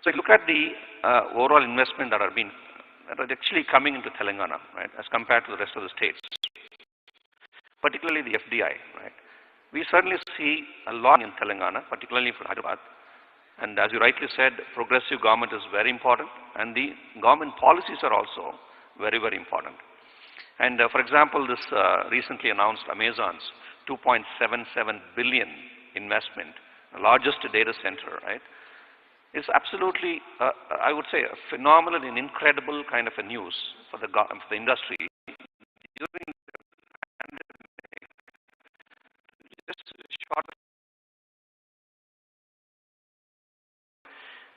So you look at the overall investment that are actually coming into Telangana, right, as compared to the rest of the states, particularly the FDI, right. We certainly see a lot in Telangana, particularly for Hyderabad. And as you rightly said, progressive government is very important, and the government policies are also very, very important. And for example, this recently announced Amazon's 2.77 billion investment, the largest data center, right, is absolutely, I would say, a phenomenal and incredible kind of a news for the industry. During the pandemic, just short.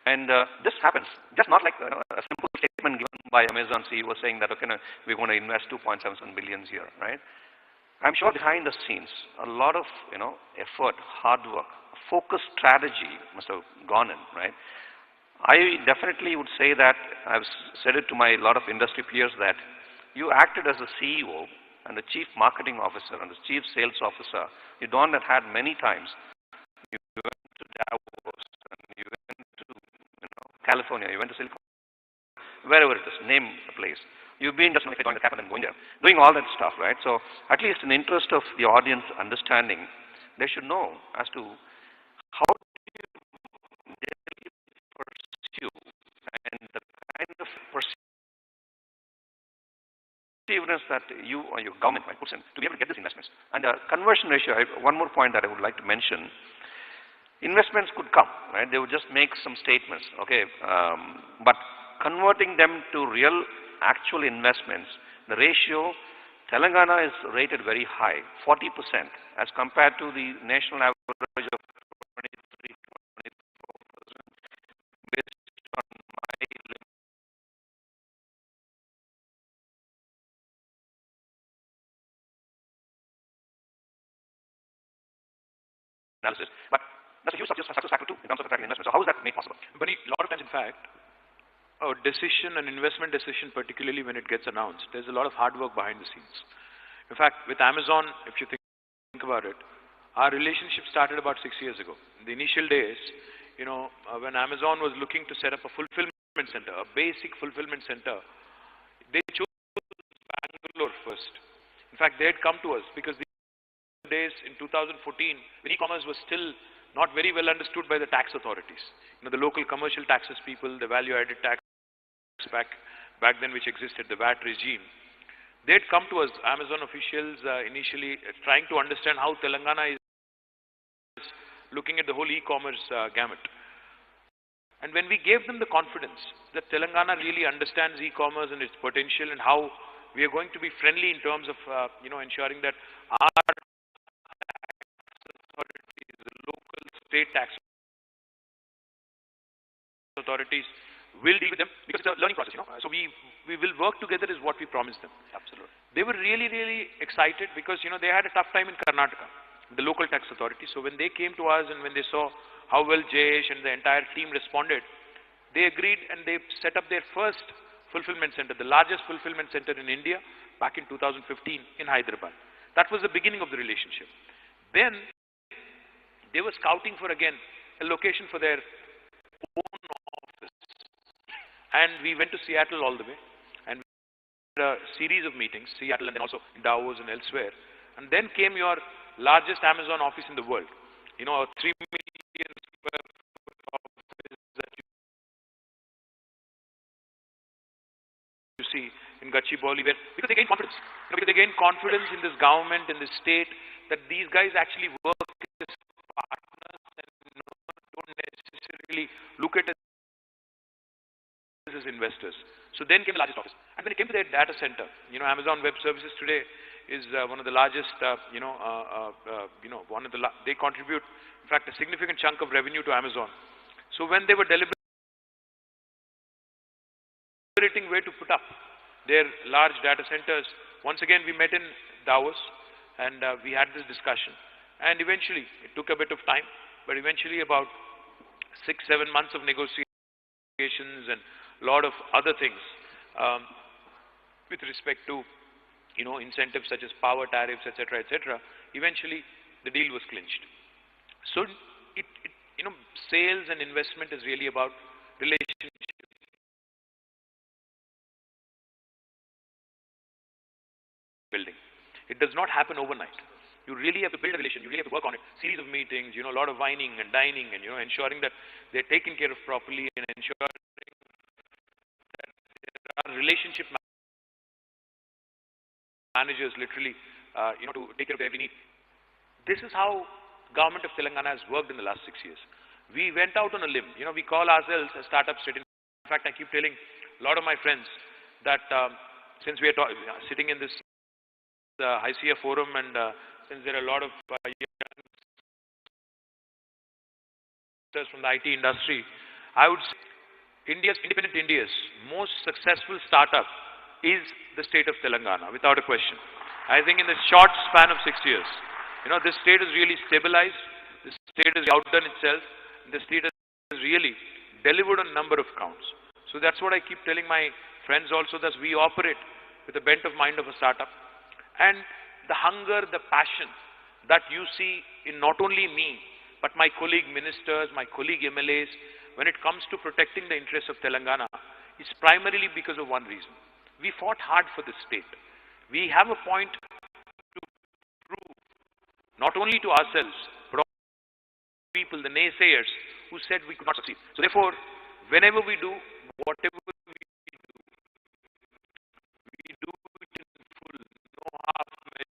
And this happens, just not like a simple statement given by Amazon CEO saying that, okay, no, we're going to invest 2.77 billion here, right? I'm sure behind the scenes, a lot of, effort, hard work, focused strategy must have gone in, right? I definitely would say that, I've said it to my lot of industry peers, that you acted as a CEO and a chief marketing officer and a chief sales officer. You done that had many times. You went to Davos, and you went to California, you went to Silicon, wherever it is, name the place. You've been just going to happen and going there, doing all that stuff, right? So at least in the interest of the audience understanding, they should know as to how do you really pursue and the kind of perceiveness that you or your government might put in to be able to get these investments. And conversion ratio, one more point that I would like to mention. Investments could come, right? They would just make some statements, okay? But converting them to real actual investments, the ratio, Telangana is rated very high, 40%, as compared to the national average of 23, 24%, based on my analysis. But that's a huge success factor too in terms of attracting investment. So how is that made possible? But a lot of times, in fact, a decision, an investment decision, particularly when it gets announced, there's a lot of hard work behind the scenes. In fact, with Amazon, if you think about it, our relationship started about 6 years ago. In the initial days, when Amazon was looking to set up a fulfillment center, a basic fulfillment center, they chose Bangalore first. In fact, they had come to us because the days in 2014, when e-commerce was still not very well understood by the tax authorities. The local commercial taxes people, the value-added tax back then which existed, the VAT regime. They had come to us, Amazon officials, initially trying to understand how Telangana is looking at the whole e-commerce gamut. And when we gave them the confidence that Telangana really understands e-commerce and its potential and how we are going to be friendly in terms of, ensuring that our authorities, the local state tax authorities will deal with them, because it's a learning process, So we will work together is what we promised them. Absolutely. They were really, really excited because, they had a tough time in Karnataka, the local tax authority. So when they came to us and when they saw how well Jayesh and the entire team responded, they agreed and they set up their first fulfillment center, the largest fulfillment center in India, back in 2015 in Hyderabad. That was the beginning of the relationship. Then they were scouting for, again, a location for their own office. And we went to Seattle all the way, and we had a series of meetings, Seattle and then also Davos and elsewhere. And then came your largest Amazon office in the world, a 3 million square foot office that you see in Gachibowli, because they gained confidence. Because they gained confidence in this government, in this state, that these guys actually work as partners and don't necessarily look at it as investors. So then came the largest office. And when it came to their data center, Amazon Web Services today is one of the largest, they contribute, in fact, a significant chunk of revenue to Amazon. So when they were deliberating where to put up their large data centers, once again we met in Davos and we had this discussion. And eventually, it took a bit of time, but eventually about 6-7 months of negotiations and a lot of other things with respect to incentives such as power tariffs, etc., eventually the deal was clinched. So sales and investment is really about relationship building. It does not happen overnight. You really have to build a relation. You really have to work on it. Series of meetings, a lot of wining and dining, and ensuring that they're taken care of properly, and ensuring that there are relationship managers literally, to take care of every need. This is how government of Telangana has worked in the last 6 years. We went out on a limb. We call ourselves a startup state. In fact, I keep telling a lot of my friends that since we are sitting in this HICCla forum, and since there are a lot of youngsters from the IT industry, I would say independent India's most successful startup is the state of Telangana, without a question. I think in the short span of 6 years, this state has really stabilized, the state has outdone itself, the state has really delivered on a number of counts. So that's what I keep telling my friends also, that we operate with the bent of mind of a startup. And the hunger, the passion that you see in not only me, but my colleague ministers, my colleague MLAs, when it comes to protecting the interests of Telangana, is primarily because of one reason. We fought hard for this state. We have a point to prove, not only to ourselves, but also to people, the naysayers, who said we could not succeed. So therefore, whenever we do, whatever we do it in full, no half measure.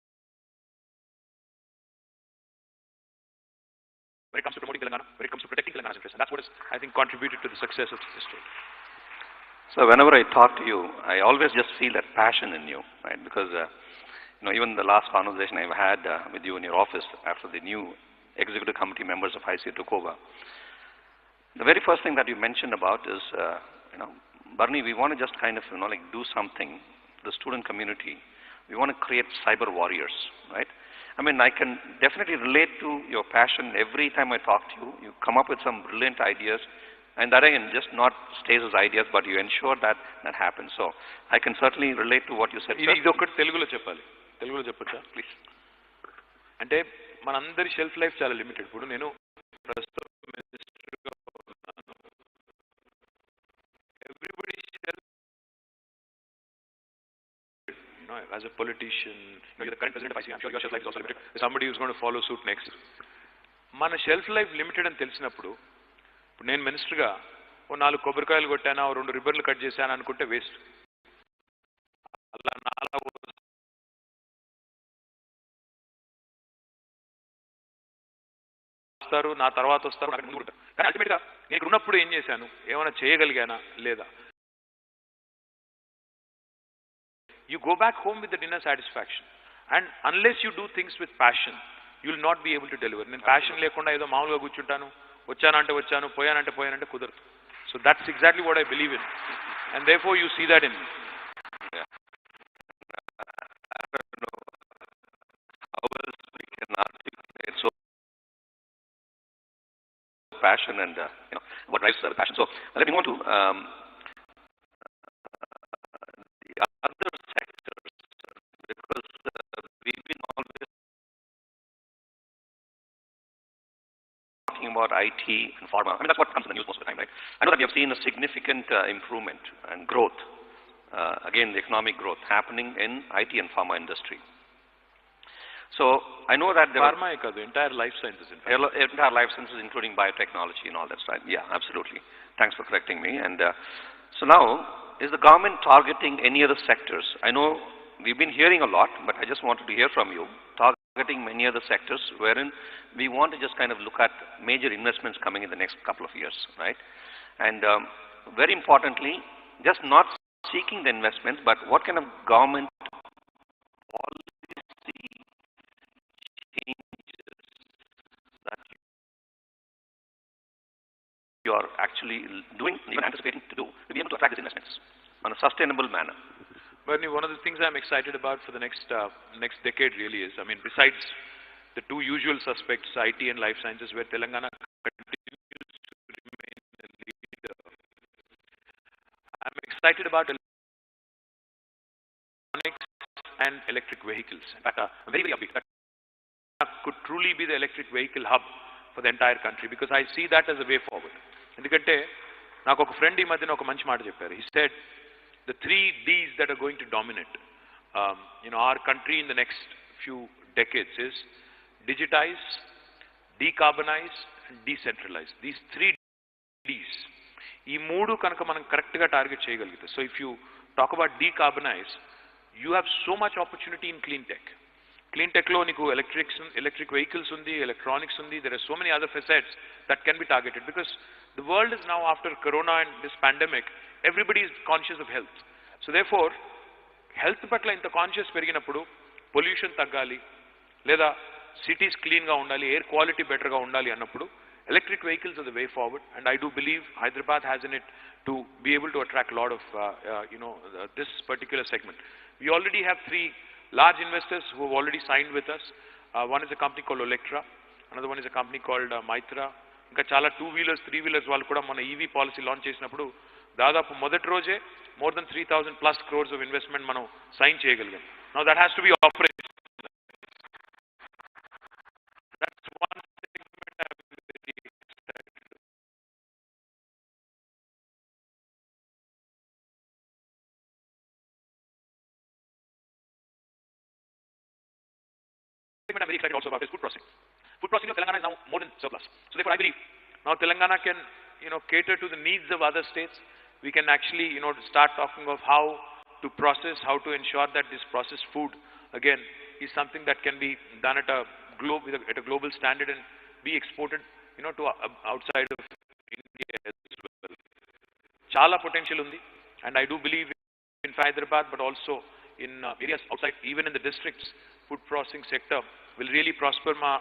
When it comes to promoting Telangana, when it comes to protecting Telangana's interests. And that's what has, I think, contributed to the success of this state. So whenever I talk to you, I always just feel that passion in you, right? Because, even the last conversation I've had with you in your office after the new executive committee members of HICCla took over, the very first thing that you mentioned about is, Barney, we want to just kind of, do something, the student community. We want to create cyber warriors, right? I mean, I can definitely relate to your passion. Every time I talk to you, you come up with some brilliant ideas, and that again just not stays as ideas, but you ensure that that happens. So I can certainly relate to what you said. ఇది ఒకటి తెలుగులో చెప్పాలి. తెలుగులో చెప్పొచ్చా please? అంటే మనందరి shelf life చాలా limited. ఇప్పుడు నేను ప్రస్తుతం మినిస్టర్గా ఉన్నాను. Everybody shelf, as a politician, you're the current president of ICC, I'm sure your shelf life is also limited. Somebody who's going to follow suit next. మన షెల్ఫ్ లైఫ్ లిమిటెడ్ అని తెలిసినప్పుడు, ఇప్పుడు నేను మినిస్టర్గా ఓ 4 కొబ్బరికాయలు కొట్టానా, ఓ 2 రిబ్బర్లు కట్ చేశాను అనుకుంటే వేస్ట్. అలా నాలా వస్తారు, నా తర్వాత వస్తారు, నాకు ముందు ఉంటారు. కానీ అల్టిమేట్గా నేను ఇక్కడ ఉన్నప్పుడు ఏం చేశాను, ఏమైనా చేయగలిగానా లేదా? You go back home with the inner satisfaction. And unless you do things with passion, you will not be able to deliver. నేను passion లేకుండా ఏదో మామూలుగా కూర్చుంటాను, వచ్చానంటే వచ్చాను, పోయానంటే కుదరదు. So that's exactly what I believe in. And therefore you see that in me. Yeah. I don't know how else we can articulate so passion and, what drives the passion. So let me go to the other sectors, because we've been always talking about IT and pharma. I mean, that's what comes in the news most of the time, right? I know that we have seen a significant improvement and growth, again, the economic growth happening in IT and pharma industry. So I know that there pharma are the entire life sciences, in fact. Entire life sciences, including biotechnology and all that stuff. Yeah, absolutely. Thanks for correcting me. And so now, is the government targeting any other sectors? I know we've been hearing a lot, but I just wanted to hear from you, targeting many other sectors wherein we want to just kind of look at major investments coming in the next couple of years, right? And very importantly, just not seeking the investments, but what kind of government policy changes that you are actually doing, even anticipating to do, to be able to attract these investments on a sustainable manner. Bernie, one of the things I'm excited about for the next decade really is, I mean, besides the two usual suspects, IT and life sciences, where Telangana continues to remain a leader, I'm excited about electronics and electric vehicles. In fact, I'm very, very upbeat. That could truly be the electric vehicle hub for the entire country, because I see that as a way forward. ఎందుకంటే నాకు ఒక friend ఈ మధ్యన ఒక మంచి మాట చెప్పారు. He said the 3 Ds that are going to dominate our country in the next few decades is digitize, decarbonize and decentralize. These 3 Ds. ఈ మూడు కనుక మనం కరెక్ట్గా టార్గెట్ చేయగలిగితే, so if you talk about decarbonise, you have so much opportunity in clean tech. Clean టెక్లో నీకు electric vehicles ఉంది, electronics ఉంది, there are so many other facets that can be targeted because the world is now after corona and this pandemic everybody is conscious of health. So therefore health పట్ల ఇంత conscious పెరిగినప్పుడు pollution తగ్గాలి, లేదా cities క్లీన్గా ఉండాలి, air quality బెటర్గా ఉండాలి అన్నప్పుడు electric vehicles are the way forward, and I do believe Hyderabad has in it to be able to attract a lot of this particular segment. We already have 3 large investors who have already signed with us. One is a company called Electra, another one is a company called Mitra. Inka chala 2-wheelers 3-wheelers వాళ్ళు కూడా మన EV policy launch చేసినప్పుడు దాదాపు మొదటి రోజే more than 3,000 plus crores of investment మనం sign చేయగలిగాం. Now that has to be operational. That's one segment I have been very excited. I'm very excited also about is food processing. Food processing of Telangana is now more than surplus. So therefore I believe now Telangana can cater to the needs of other states. We can actually start talking of how to process, how to ensure that this processed food again is something that can be done at a global standard and be exported to outside of India as well. Chala potential undi, and I do believe in Hyderabad but also in areas outside, even in the districts, food processing sector will really prosper. My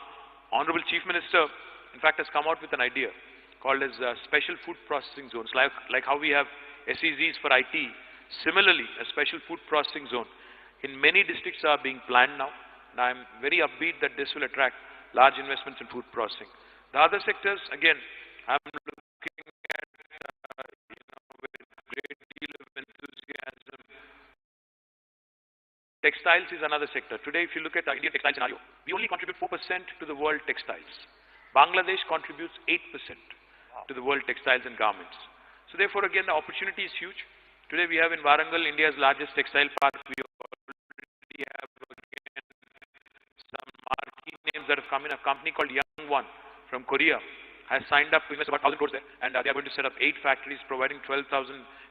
Honorable Chief Minister in fact has come out with an idea called as special food processing zones, like how we have SEZs for IT. Similarly, a special food processing zone in many districts are being planned now, and I am very upbeat that this will attract large investments in food processing. The other sectors, again, I am looking at with great deal of enthusiasm. Textiles is another sector. Today, if you look at the Indian textile scenario, we only contribute 4% to the world textiles. Bangladesh contributes 8% to the world textiles and garments. So therefore, again, the opportunity is huge. Today we have in Warangal, India's largest textile park. We already have again some marquee names that have come in. A company called Young One from Korea has signed up to invest about 1,000 crores there, and they are going to set up 8 factories, providing 12,000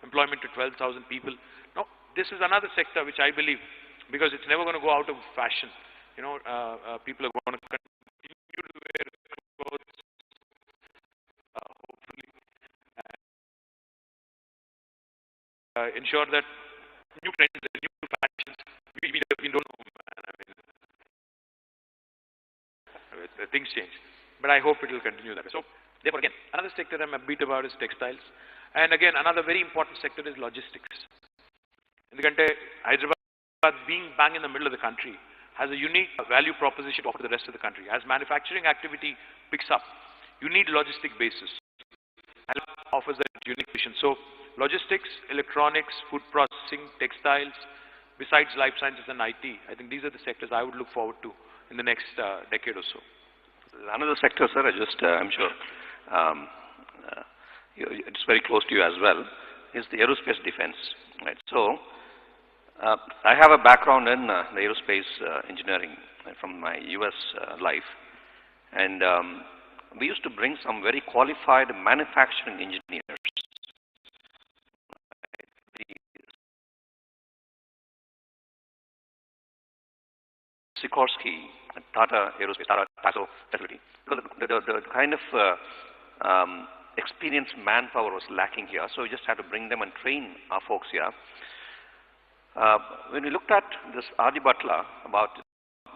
employment to 12,000 people. Now, this is another sector which I believe, because it's never going to go out of fashion. People are going to continue to wear clothes, hopefully, and ensure that new trends and new fashions, we don't know, man. I mean, things change, but I hope it will continue that way. So, therefore, again, another sector I'm upbeat about is textiles, and again, another very important sector is logistics. ఎందుకంటే Hyderabad, being bang in the middle of the country, has a unique value proposition to offer to the rest of the country. As manufacturing activity picks up, you need logistic bases, and offers that unique vision. So, logistics, electronics, food processing, textiles, besides life sciences and IT, I think these are the sectors I would look forward to in the next decade or so. Another sector, sir, I'm sure it's very close to you as well, is the aerospace defense. Right. So, I have a background in the aerospace engineering from my US life, and we used to bring some very qualified manufacturing engineers. Sikorsky, Tata Aerospace, Tata Tasso facility. Because the kind of experienced manpower was lacking here, so we just had to bring them and train our folks here. When we looked at this Adi Butler about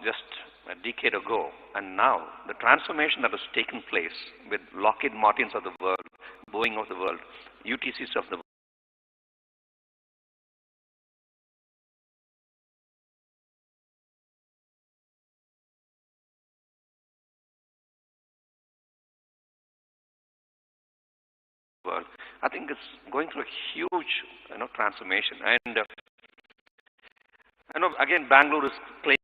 just a decade ago, and now the transformation that has taken place with Lockheed Martins of the world, Boeing of the world, UTCs of the world, I think it's going through a huge transformation. And again, Bangalore is claiming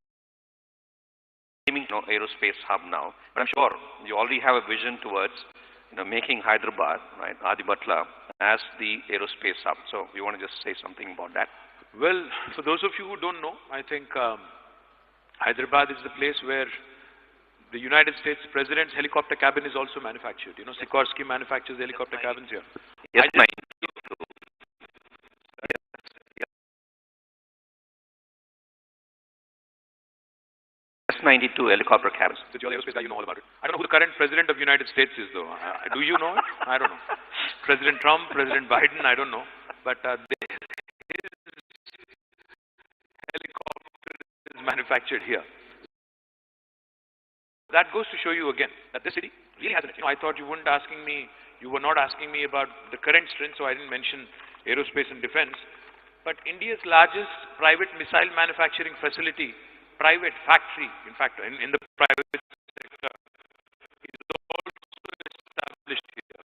aerospace hub now, but I'm sure you already have a vision towards making Hyderabad, right, Adi Butler, as the aerospace hub. So you want to just say something about that? Well, for those of you who don't know, I think Hyderabad is the place where the United States President's helicopter cabin is also manufactured. You know, Sikorsky manufactures helicopter cabins here. Yes, S-92 helicopter cabins. With your aerospace guy, you know all about it. I don't know who the current President of the United States is, though. Do you know it? I don't know. President Trump, President Biden, I don't know. But his helicopter is manufactured here. That goes to show you again that this city really has an edge. You know, I thought you were not asking me about the current strength, so I didn't mention aerospace and defense. But India's largest private missile manufacturing facility, private factory, in fact, in the private sector, is also established here.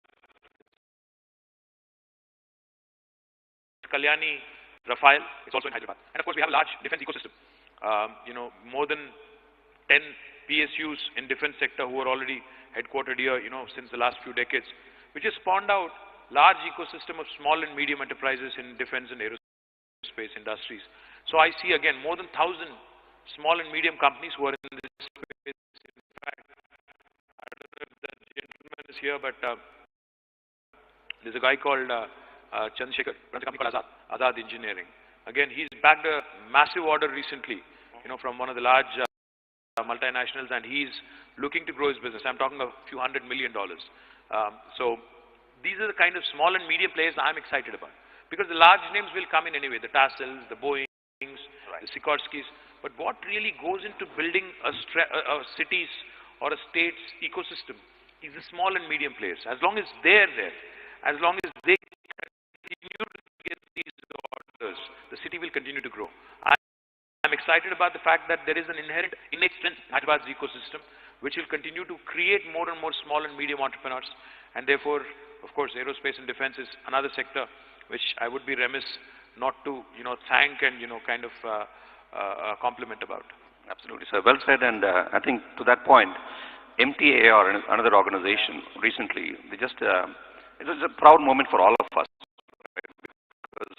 Kalyani Rafael is also in Hyderabad. And of course, we have a large defense ecosystem. You know, more than 10 PSUs in defense sector who are already headquartered here, you know, since the last few decades, which has spawned out large ecosystem of small and medium enterprises in defense and aerospace industries. So I see again more than 1,000 small and medium companies who are in this space. In fact, I don't know if that gentleman is here, but there's a guy called Chandrasekhar, runs a company called Azad Engineering. Again, he's bagged a massive order recently, you know, from one of the large multinationals, and he's looking to grow his business. I'm talking a few $100 million. So these are the kind of small and medium players I'm excited about, because the large names will come in anyway, the Tassels, the Boeings, the Sikorskis. But what really goes into building a city's or a state's ecosystem is the small and medium players. As long as they're there, as long as they continue to get these orders, the city will continue to grow. I'm excited about the fact that there is an inherent innate strength in Hyderabad's ecosystem, which will continue to create more and more small and medium entrepreneurs. And therefore, of course, aerospace and defense is another sector which I would be remiss not to, you know, thank and, you know, kind of compliment about. Absolutely, sir. Well said. And I think to that point, MTAR, another organization, recently, they just, it was a proud moment for all of us, right? Because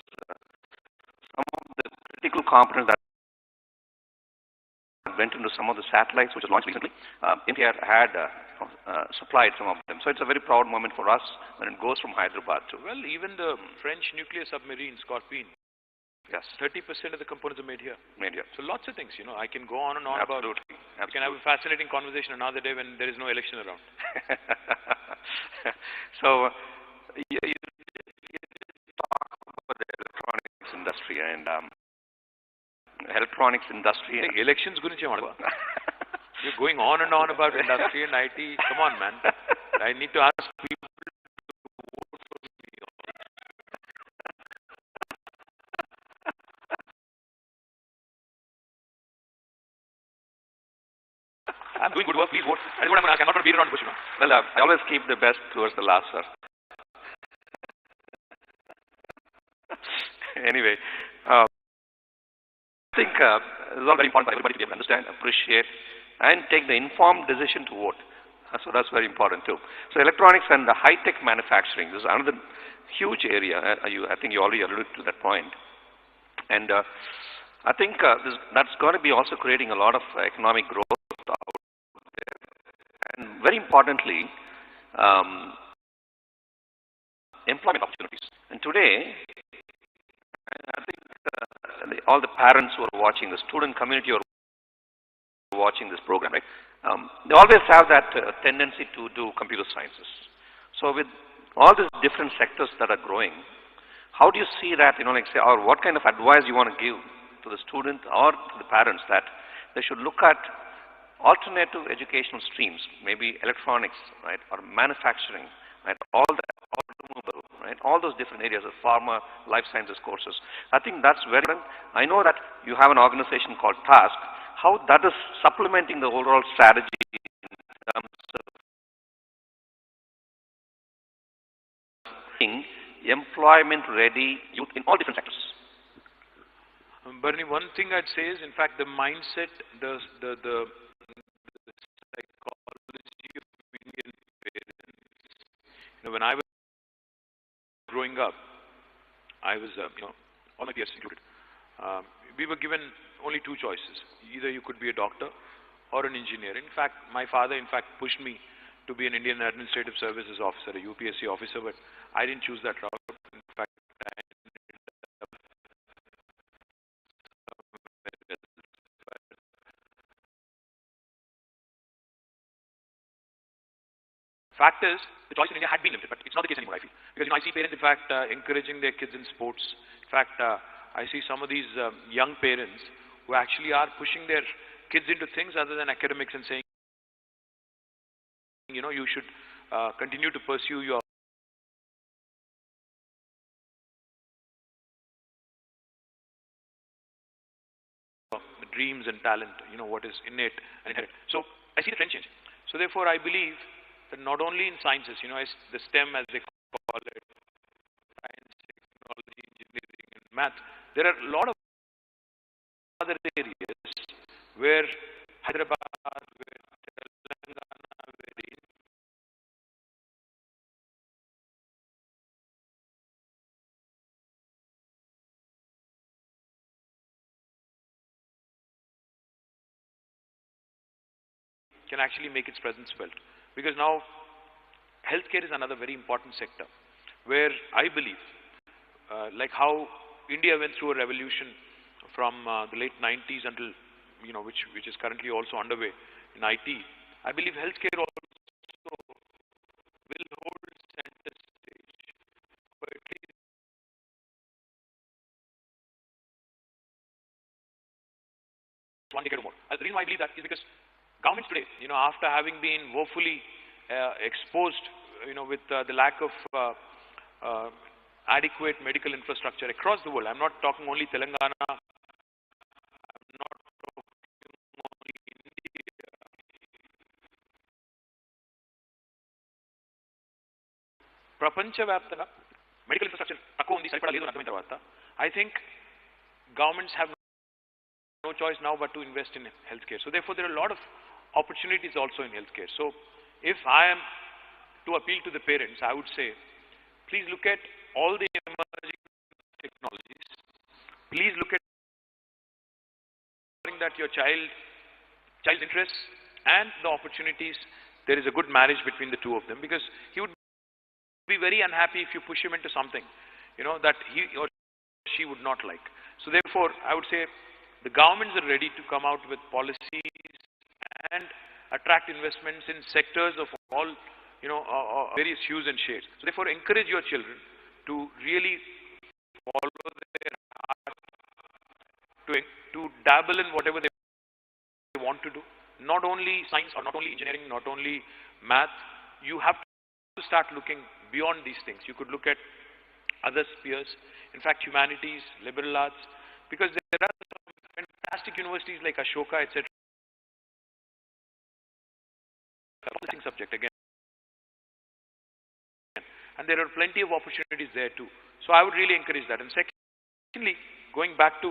some of the critical components that went into some of the satellites which was launched recently, MTAR had supplied some of them. So it's a very proud moment for us when it goes from Hyderabad to... Well, even the French nuclear submarine, Scorpion, yes, 30% of the components are made here. Made here. So lots of things, you know, I can go on and on Absolutely. about. Absolutely. We can have a fascinating conversation another day when there is no election around. So, you talk about the electronics industry and electronics industry. Elections gurinche madava. You're going on and on about industry and IT. Come on, man. I need to ask people to vote for me. I'm doing good work. Please vote. I cannot going to beat around the bush, you know. Well, I always keep the best towards the last, sir. Anyway, I think it's all very important for everybody to be able to understand, appreciate, and take the informed decision to vote. So that's very important too. So electronics and the high-tech manufacturing, this is another huge area. I think you already alluded to that point. And I think that's going to be also creating a lot of economic growth out there. And very importantly, employment opportunities. And today, I think all the parents who are watching, the student community who are watching this program, right? They always have that tendency to do computer sciences. So with all these different sectors that are growing, how do you see that, you know, like say, or what kind of advice you want to give to the student or to the parents that they should look at alternative educational streams, maybe electronics, right, or manufacturing, right, all the automobile, right, all those different areas of pharma, life sciences courses. I think that's very important. I know that you have an organization called TASK, how that is supplementing the overall strategy in terms of being employment-ready youth in all different sectors. Bernie, one thing I'd say is, in fact, the mindset, the psychology of Indian parents. You know, when I was growing up, I was, all my peers included, we were given only two choices. Either you could be a doctor or an engineer. In fact, my father, pushed me to be an Indian Administrative Services officer, a UPSC officer, but I didn't choose that route. In fact, fact is, the choice in India had been limited, but it's not the case anymore, I feel. Because, I see parents, in fact, encouraging their kids in sports. In fact, I see some of these young parents who actually are pushing their kids into things other than academics and saying, you should continue to pursue your dreams and talent, what is innate and inherent. So I see the trend change. So therefore, I believe that not only in sciences, as the STEM as they call it, science, technology, engineering, and math, there are a lot of other areas where Hyderabad, where Telangana, where can actually make its presence felt. Because now, healthcare is another very important sector, where I believe, like how India went through a revolution from the late 90s until, which is currently also underway in IT, I believe healthcare also will hold center stage for at least one decade or more. The reason why I believe that is because governments today, after having been woefully exposed, with the lack of adequate medical infrastructure across the world. I'm not talking only Telangana, I'm not talking only India. ప్రపంచవ్యాప్తంగా medical infrastructure తక్కువ ఉంది, సరిపడా లేదు అని అర్థమైన తర్వాత I think governments have no choice now but to invest in healthcare. So therefore, there are a lot of opportunities also in healthcare. So if I am to appeal to the parents, I would say, please look at all the emerging technologies. Please look at that your child's interests and the opportunities, there is a good marriage between the two of them, because he would be very unhappy if you push him into something, that he or she would not like. So therefore, I would say the governments are ready to come out with policies and attract investments in sectors of all, various hues and shades. So therefore, encourage your children to really follow their heart, to dabble in whatever they want to do. Not only science or not only engineering, not only math. You have to start looking beyond these things. You could look at other spheres, in fact, humanities, liberal arts, because there are some fantastic universities like Ashoka, etc. Subject again. And there are plenty of opportunities there too. So I would really encourage that. And secondly, going back to,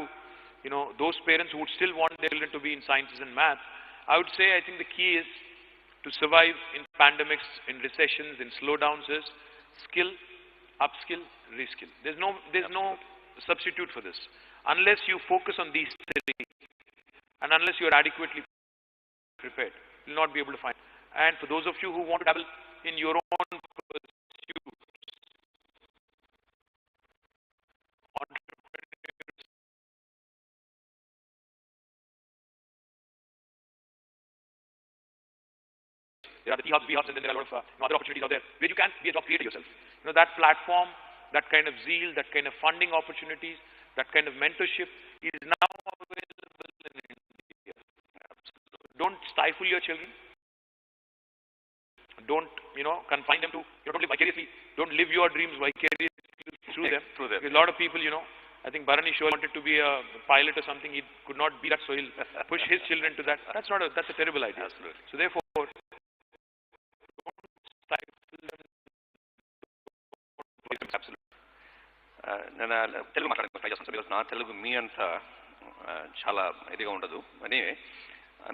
those parents who would still want their children to be in sciences and math, I would say, I think the key is to survive in pandemics, in recessions, in slowdowns is skill, upskill, reskill. There's no substitute for this. Unless you focus on these three, and unless you are adequately prepared, you will not be able to find. And for those of you who want to dabble in your own pursuits, there are the T-hubs, B-hubs, and then there are a lot of other opportunities out there where you can be a job creator yourself. That platform, that kind of zeal, that kind of funding opportunities, that kind of mentorship is now available in India. Don't stifle your children. Don't, confine them to, don't live vicariously. Don't live your dreams vicariously through them. Because a lot of people, I think Bharani Shore wanted to be a pilot or something. He could not be that, so he'll push his children to that. That's a terrible idea. Absolutely. So therefore, నేను తెలుగు మాట్లాడడానికి try చేస్తాను, because నా తెలుగు మీ అంత చాలా ఇదిగా ఉండదు అని.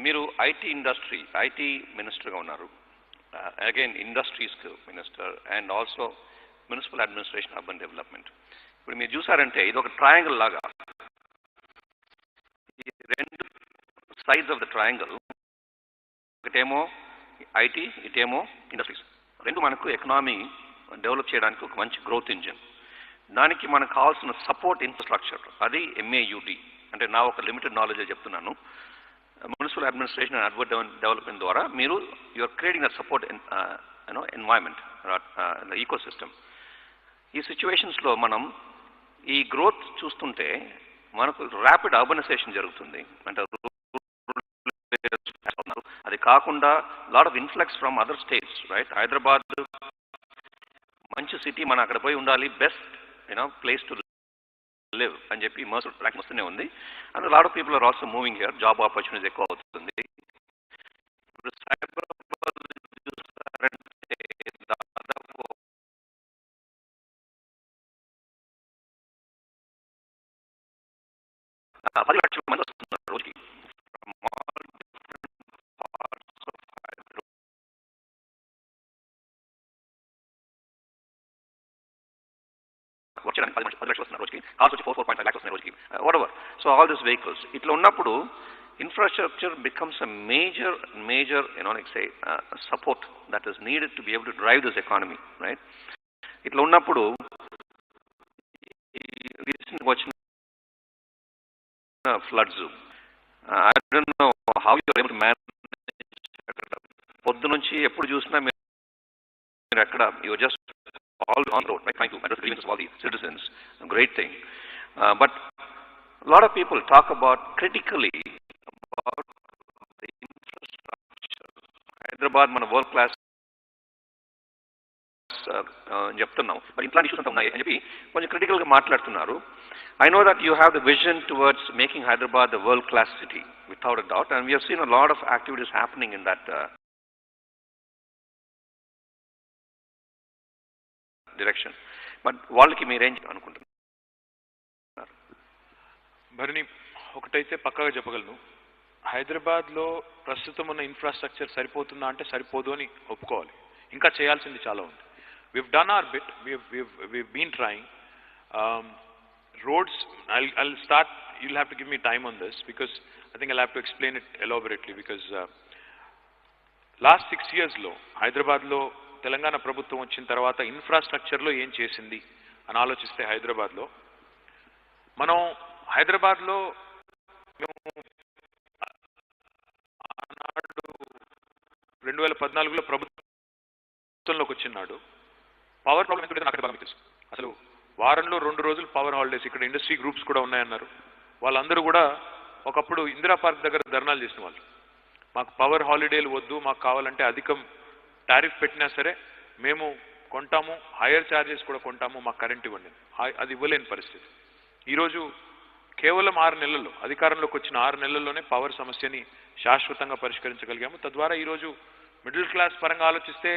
మీరు ఐటీ మినిస్టర్గా ఉన్నారు, అగైన్ ఇండస్ట్రీస్కి minister, and also municipal administration urban development. ఇప్పుడు మీరు చూసారంటే ఇది ఒక ట్రయాంగిల్ లాగా, ఈ రెండు సైడ్స్ ఆఫ్ ద ట్రయాంగిల్, ఒకటేమో ఐటీ, ఇటేమో ఇండస్ట్రీస్, రెండు మనకు ఎకనామీ డెవలప్ చేయడానికి ఒక మంచి గ్రోత్ ఇంజిన్. దానికి మనకు కావాల్సిన సపోర్ట్ ఇన్ఫ్రాస్ట్రక్చర్, అది MAUD. అంటే నా ఒక లిమిటెడ్ నాలెడ్జ్ చెప్తున్నాను. Municipal administration and urban development ద్వారా మీరు you're creating that support environment, ecosystem. ఈ సిచ్యువేషన్స్లో మనం ఈ గ్రోత్ చూస్తుంటే మనకు ర్యాపిడ్ అర్బనైజేషన్ జరుగుతుంది. అంటే అది కాకుండా lot of influx from other states, right? Hyderabad మంచి సిటీ, మనం అక్కడ పోయి ఉండాలి, బెస్ట్ ప్లేస్ టు లివ్ అని చెప్పి మోస్ట్ ర్యాంక్ వస్తూనే ఉంది. And lot of people are also moving here, job opportunities ఎక్కువ అవుతుంది. ఇప్పుడు హైదరాబాద్ చూస్తారంటే దాదాపు 10 లక్షల మంది వస్తున్నారు రోజుకి. వచ్చేదానికి 10 లక్షలు వస్తున్నారు రోజుకి, కార్స్ వచ్చి 4.5 lakhs వస్తున్నాయి రోజుకి, what ever. So all this vehicles ఇట్లా ఉన్నప్పుడు infrastructure becomes a major like say support that is needed to be able to drive this economy, right? ఇట్లా ఉన్నప్పుడు వచ్చిన floods, I don't know how you are able to manage. పొద్దు నుంచి ఎప్పుడు చూసినా మీరు ఎక్కడ, you just all on the road, right, trying to address the grievances of all the citizens. A great thing, but a lot of people talk about critically about the infrastructure. Hyderabad మన world class చెప్తున్నాం, but ఇట్లాంటి issues అంతా ఉన్నాయి అని చెప్పి కొంచెం క్రిటికల్గా మాట్లాడుతున్నారు. I know that you have the vision towards making Hyderabad the world class city, without a doubt, and we have seen a lot of activities happening in that direction. But వాళ్ళకి మీరేం అనుకుంటున్నారు? భరణి, ఒకటైతే పక్కాగా చెప్పగలను, హైదరాబాద్లో ప్రస్తుతం ఉన్న ఇన్ఫ్రాస్ట్రక్చర్ సరిపోతుందా అంటే సరిపోదు అని ఒప్పుకోవాలి. ఇంకా చేయాల్సింది చాలా ఉంది. we've done our bit, we've been trying. Roads, I'll start, you'll have to give me time on this because I think I'll have to explain it elaborately because last 6 years లో హైదరాబాద్లో తెలంగాణ ప్రభుత్వం వచ్చిన తర్వాత ఇన్ఫ్రాస్ట్రక్చర్లో ఏం చేసింది అని ఆలోచిస్తే హైదరాబాద్లో మనం హైదరాబాద్లో మేము ఆనాడు 2014లో ప్రభుత్వంలోకి వచ్చినాడు పవర్ ప్రాబ్లం ఎంత నాకు బాగా తెలుసు. అసలు వారంలో 2 రోజులు పవర్ హాలిడేస్, ఇక్కడ ఇండస్ట్రీ గ్రూప్స్ కూడా ఉన్నాయన్నారు. వాళ్ళందరూ కూడా ఒకప్పుడు ఇందిరా పార్క్ దగ్గర ధర్నాలు చేసిన వాళ్ళు, మాకు పవర్ హాలిడేలు వద్దు, మాకు కావాలంటే అధికం టారిఫ్ పెట్టినా సరే మేము కొంటాము, హైయర్ ఛార్జెస్ కూడా కొంటాము, మాకు కరెంట్ ఇవ్వండి. అది ఇవ్వలేని పరిస్థితి. ఈరోజు కేవలం 6 నెలల్లో, అధికారంలోకి వచ్చిన 6 నెలల్లోనే పవర్ సమస్యని శాశ్వతంగా పరిష్కరించగలిగాము. తద్వారా ఈరోజు మిడిల్ క్లాస్ పరంగా ఆలోచిస్తే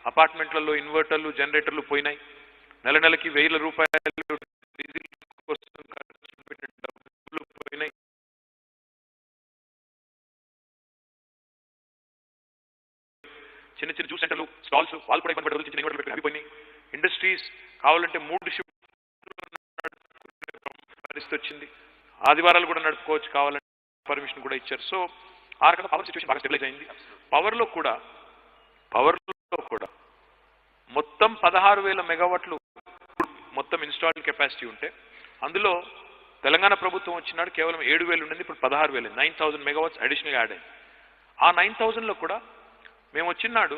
అపార్ట్మెంట్లలో ఇన్వర్టర్లు, జనరేటర్లు పోయినాయి. నెలకి 1000 రూపాయలు డీజిల్ కోసం ఖర్చు పెట్టిన డబ్బులు పోయినాయి. చిన్న చిన్న జ్యూస్ సెంటర్లు, స్టాల్స్, వాళ్ళు కూడా ఇబ్బంది పడే చిన్న ఇన్వర్టర్లు పెట్టి అవిపోయినాయి. ఇండస్ట్రీస్ కావాలంటే 3 షిఫ్ట్లు పరిస్థితి వచ్చింది. ఆదివారాలు కూడా నడుపుకోవచ్చు కావాలంటే పర్మిషన్ కూడా ఇచ్చారు. సో ఆ రకంగా పవర్ సిచ్యువేషన్ బాగా స్టెబిలైజ్ అయింది. పవర్లో కూడా మొత్తం 16,000 మెగావాట్లు మొత్తం ఇన్స్టాల్డ్ కెపాసిటీ ఉంటే అందులో తెలంగాణ ప్రభుత్వం వచ్చినాడు కేవలం 7,000 ఉండేది, ఇప్పుడు 16,000, 9,000 మెగావాట్స్ అడిషనల్గా యాడ్ అయింది. ఆ 9,000లో కూడా మేము వచ్చినాడు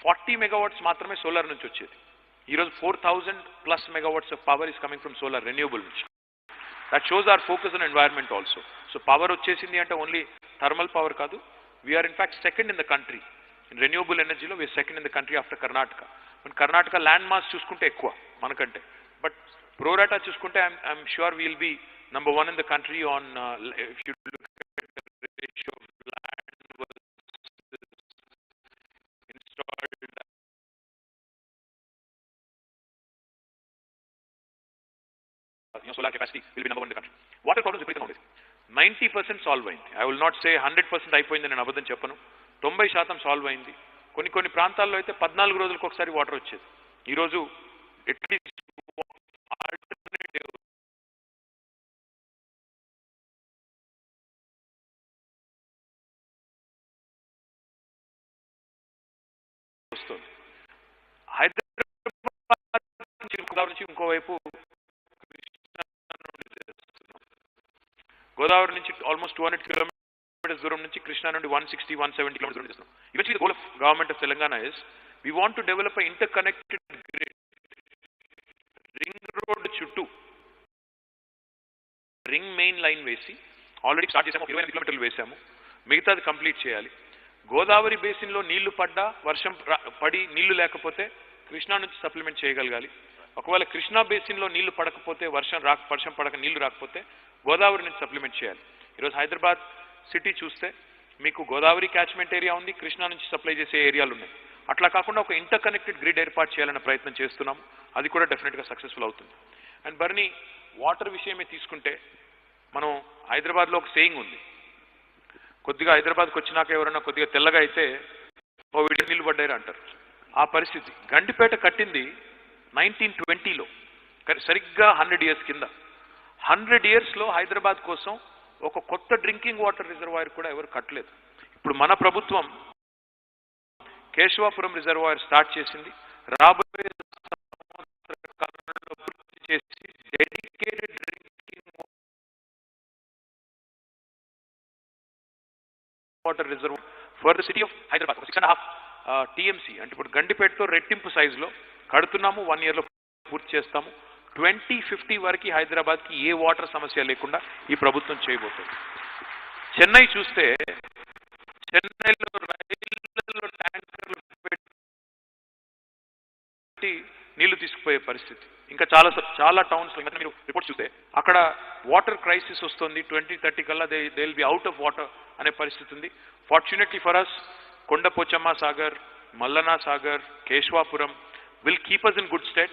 40 మెగావాట్స్ మాత్రమే సోలార్ నుంచి వచ్చేది. ఈరోజు 4,000+ megawatts of power is coming from solar, renewable నుంచి. That shows our focus on environment also. So power వచ్చేసింది అంటే ఓన్లీ థర్మల్ పవర్ కాదు, we are in fact second in the country in renewable ఎనర్జీలో. We are second in the country after Karnataka. మన Karnataka land mass చూసుకుంటే ఎక్కువ మనకంటే, but ప్రోరాటా చూసుకుంటే I'm sure we'll be number 1 in the country on if you look at the ratio of land installed solar capacity will be number 1 in the country. Water problems విపరీతంగా ఉండేది. 90% solve అయింది. I will not say 100% అయిపోయిందని నేను అబద్ధం చెప్పను. 90% solve అయింది. కొన్ని ప్రాంతాల్లో అయితే 14 రోజులకు ఒకసారి వాటర్ వచ్చేది. ఈరోజు అట్లీస్ట్ ఆల్టర్నేటివ్ వస్తుంది. హైదరాబాద్ నుంచి ఇంకోవైపు గోదావరి నుంచి ఆల్మోస్ట్ 200 కిలోమీటర్స్ దూరం నుంచి కృష్ణా నుండి 160-170 కిలోమీటర్స్ దూరం చేస్తున్నాం. Eventually the goal of government of Telangana is we want to develop an interconnected grid. Ring road చుట్టూ రింగ్ మెయిన్ లైన్ వేసి ఆల్రెడీ స్టార్ట్ చేసాము, 25 కిలోమీటర్లు వేసాము, మిగతాది కంప్లీట్ చేయాలి. గోదావరి బేసిన్లో నీళ్లు పడ్డా, వర్షం పడి నీళ్లు లేకపోతే కృష్ణా నుంచి సప్లిమెంట్ చేయగలగాలి. ఒకవేళ కృష్ణా బేసిన్లో నీళ్లు పడకపోతే, వర్షం పడక నీళ్లు రాకపోతే గోదావరి నుంచి సప్లిమెంట్ చేయాలి. ఈరోజు హైదరాబాద్ సిటీ చూస్తే మీకు గోదావరి క్యాచ్మెంట్ ఏరియా ఉంది, కృష్ణా నుంచి సప్లై చేసే ఏరియాలు ఉన్నాయి. అట్లా కాకుండా ఒక ఇంటర్ కనెక్టెడ్ గ్రిడ్ ఏర్పాటు చేయాలన్న ప్రయత్నం చేస్తున్నాం. అది కూడా డెఫినెట్గా సక్సెస్ఫుల్ అవుతుంది. అండ్ బర్నీ వాటర్ విషయమే తీసుకుంటే మనం హైదరాబాద్లో ఒక సేయింగ్ ఉంది, కొద్దిగా హైదరాబాద్కి వచ్చినాక ఎవరైనా కొద్దిగా తెల్లగా అయితే ఓ విడి నీళ్ళు పడ్డారు అంటారు. ఆ పరిస్థితి. గండిపేట కట్టింది 1920లో, సరిగ్గా 100 ఇయర్స్ కింద. 100 ఇయర్స్లో హైదరాబాద్ కోసం ఒక కొత్త డ్రింకింగ్ వాటర్ రిజర్వాయర్ కూడా ఎవరు కట్టలేదు. ఇప్పుడు మన ప్రభుత్వం కేశవాపురం రిజర్వాయర్ స్టార్ట్ చేసింది. రాబోయే కాలంలో పూర్తి చేసి dedicated drinking water reservoir for the city of Hyderabad 6.5 TMC అంటే ఇప్పుడు గండిపేటతో రెట్టింపు సైజులో కడుతున్నాము. 1 ఇయర్లో పూర్తి చేస్తాము. 2050 వరకు హైదరాబాద్కి ఏ వాటర్ సమస్య లేకుండా ఈ ప్రభుత్వం చేయబోతుంది. చెన్నై చూస్తే చెన్నైలో రైళ్లలో ట్యాంకర్లు పెట్టి నీళ్లు తీసుకుపోయే పరిస్థితి. ఇంకా చాలా టౌన్స్ మీరు రిపోర్ట్ చూస్తే అక్కడ వాటర్ క్రైసిస్ వస్తుంది. 2030 కల్లా they will be out of water అనే పరిస్థితి ఉంది. Fortunately for us Kondapochamma Sagar, Mallanna Sagar, Keshavapuram will keep us in good stead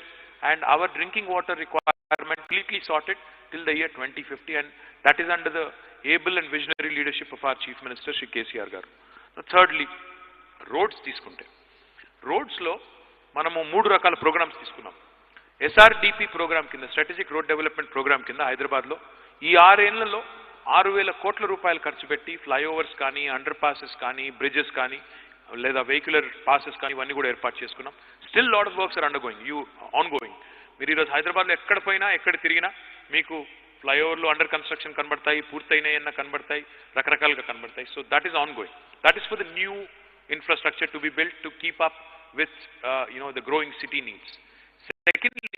and our drinking water requirement completely sorted till the year 2050, and that is under the able and visionary leadership of our Chief Minister Shri KCR garu. Thirdly, roads తీసుకుంటే రోడ్స్లో మనము 3 రకాల programmes తీసుకున్నాం. SRDP programme కింద, strategic road development programme కింద హైదరాబాద్లో ఈ 6 ఏళ్లలో 6,000 కోట్ల రూపాయలు ఖర్చు పెట్టి ఫ్లైఓవర్స్ కానీ, అండర్ పాసెస్ కానీ, బ్రిడ్జెస్ కానీ, లేదా వెహికులర్ పాసెస్ కానీ ఇవన్నీ కూడా ఏర్పాటు చేసుకున్నాం. Still lot of works are ongoing. మీరు ఈరోజు హైదరాబాద్లో ఎక్కడ పోయినా, ఎక్కడ తిరిగినా మీకు ఫ్లైఓవర్లు అండర్ కన్స్ట్రక్షన్ కనబడతాయి, పూర్తయినాయన్న కనబడతాయి, రకరకాలుగా కనబడతాయి. So that is on going. That is for the new infrastructure to be built to keep up with the growing city needs. Secondly,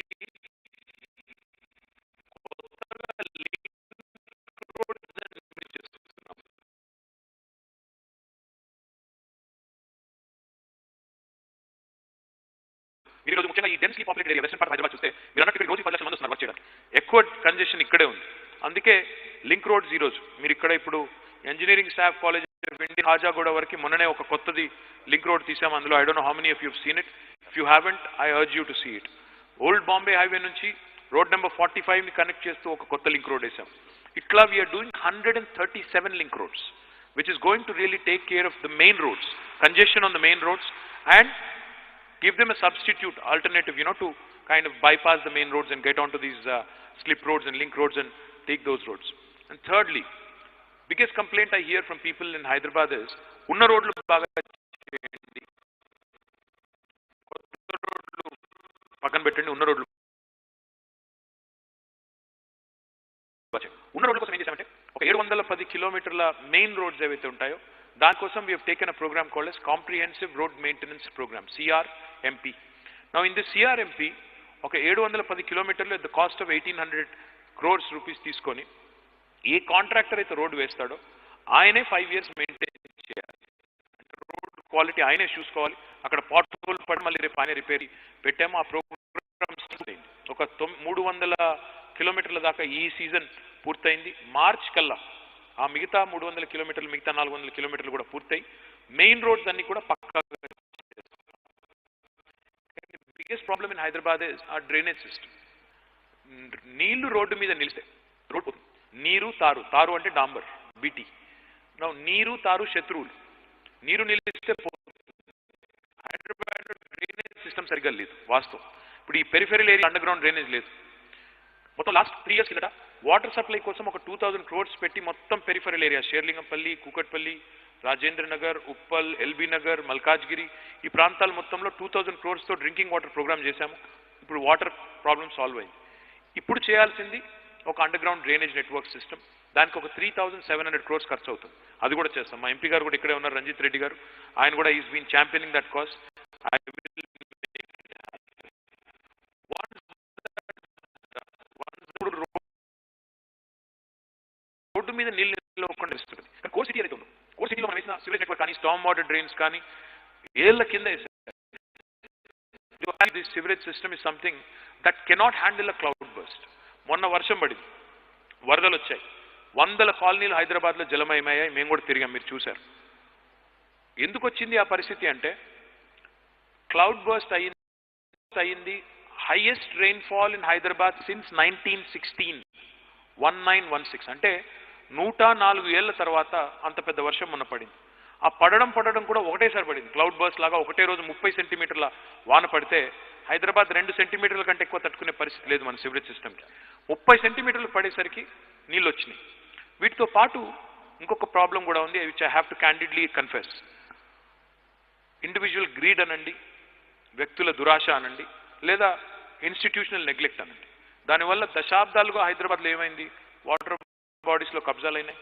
ఈరోజు ముఖ్యంగా ఈ densely populated area western part Hyderabad చూస్తే మీరు అన్నట్టు రోజు 10 లక్షల మంది వస్తున్నారు వర్క్ చేయడానికి. ఎక్కువ కంజెషన్ ఇక్కడే ఉంది. అందుకే లింక్ రోడ్స్ ఈరోజు మీరు ఇక్కడ ఇప్పుడు engineering staff college of India Hajaguda వరకు మొన్ననే ఒక కొత్తది లింక్ రోడ్ తీసాము. అందులో I don't know how many of you have seen it. If you haven't, I urge you to see it. Old Bombay highway నుంచి రోడ్ నెంబర్ 45ని కనెక్ట్ చేస్తూ ఒక కొత్త లింక్ రోడ్ వేసాం. ఇట్లా we are doing 137 link roads, which is going to really take care of the main roads, congestion on the main roads, and give them a substitute alternative, to kind of bypass the main roads and get onto these slip roads and link roads and take those roads. And thirdly, biggest complaint I hear from people in Hyderabad is unna roadlu baga cheyandi, kotta roadlu pakkan pettandi, unna roadlu ఉన్న రోడ్ల కోసం ఏం చేశామంటే ఒక 710 కిలోమీటర్ల main roads ఏవైతే ఉంటాయో దానికోసం we have taken a program called as Comprehensive Road Maintenance Program, CRMP. Now in this CRMP ఒక 710 కిలోమీటర్లు at the cost of 1,800 crores rupees తీసుకొని ఏ కాంట్రాక్టర్ అయితే రోడ్ వేస్తాడో ఆయనే 5 years మెయింటైన్ చేయాలి. రోడ్ క్వాలిటీ ఆయనే చూసుకోవాలి. అక్కడ పాట్ హోల్ పడి మళ్ళీ రేపు ఆయన రిపేర్ పెట్టాము. ఆ ప్రోగ్రామ్ ఒక 300 కిలోమీటర్ల దాకా ఈ సీజన్ పూర్తయింది. మార్చ్ కల్లా ఆ మిగతా 300 కిలోమీటర్లు, మిగతా 400 కిలోమీటర్లు కూడా పూర్తయి మెయిన్ రోడ్స్ అన్ని కూడా పక్కా. Biggest problem in Hyderabad is a drainage system. నీళ్లు రోడ్డు మీద నిలిస్తే రోడ్ పోతుంది. నీరు తారు, తారు అంటే డాంబర్, బీటీ. నీరు తారు శత్రువులు. నీరు నిలిస్తే పోతుంది. హైదరాబాద్ డ్రైనేజ్ సిస్టమ్ సరిగ్గా లేదు వాస్తవం. ఇప్పుడు ఈ peripheral area under ground drainage లేదు. మొత్తం లాస్ట్ 3 years కిందట వాటర్ సప్లై కోసం ఒక 2000 crores పెట్టి మొత్తం peripheral area Serilingampally, Kukatpally, Rajendra Nagar, Uppal, LB Nagar, Malkajgiri ఈ ప్రాంతాల మొత్తంలో 2000 crores తో డ్రింకింగ్ వాటర్ ప్రోగ్రామ్ చేశాము. ఇప్పుడు వాటర్ ప్రాబ్లమ్ సాల్వ్ అయింది. ఇప్పుడు చేయాల్సింది ఒక under ground drainage network system. దానికి ఒక 3700 crores ఖర్చు అవుతుంది. అది కూడా చేస్తాం. మా ఎంపీ గారు కూడా ఇక్కడే ఉన్నారు, రంజిత్ రెడ్డి గారు. ఆయన కూడా is been championing that cause. రోడ్డు మీద నీళ్ళు నిలవకుండా ఇస్తుంది. కానీ కోర్ సిటీ అయితే ఉంది. కోర్ సిటీలో మనం వేసిన సివరేజ్ నెట్వర్క్ కానీ, స్టామ్ వాటర్ డ్రైన్స్ కానీ ఏళ్ల కింద వేసారు. This sewerage system is something that cannot handle a cloud burst. మొన్న వర్షం పడింది, వరదలు వచ్చాయి, 100 కాలనీలు హైదరాబాద్లో జలమయమయ్యాయి. మేము కూడా తిరిగాం, మీరు చూశారు. ఎందుకు వచ్చింది ఆ పరిస్థితి అంటే క్లౌడ్ బర్స్ట్ అయింది. Highest rainfall in Hyderabad since 1916, 1916 అంటే 104 ఏళ్ల తర్వాత అంత పెద్ద వర్షం మొన్న పడింది. ఆ పడడం కూడా ఒకటేసారి పడింది. క్లౌడ్ బర్స్ట్ లాగా ఒకటే రోజు 30 సెంటీమీటర్ల వాన పడితే హైదరాబాద్ 2 సెంటీమీటర్ల కంటే ఎక్కువ తట్టుకునే పరిస్థితి లేదు మన సివరేజ్ సిస్టమ్కి. 30 సెంటీమీటర్లు పడేసరికి నీళ్ళు వచ్చినాయి. వీటితో పాటు ఇంకొక ప్రాబ్లం కూడా ఉంది, which I have to candidly confess. Individual greed అనండి, వ్యక్తుల దురాశ అనండి, లేదా ఇన్స్టిట్యూషనల్ నెగ్లెక్ట్ అనండి. దానివల్ల దశాబ్దాలుగా హైదరాబాద్లో ఏమైంది, వాటర్ బాడీస్లో కబ్జాలు అయినాయి,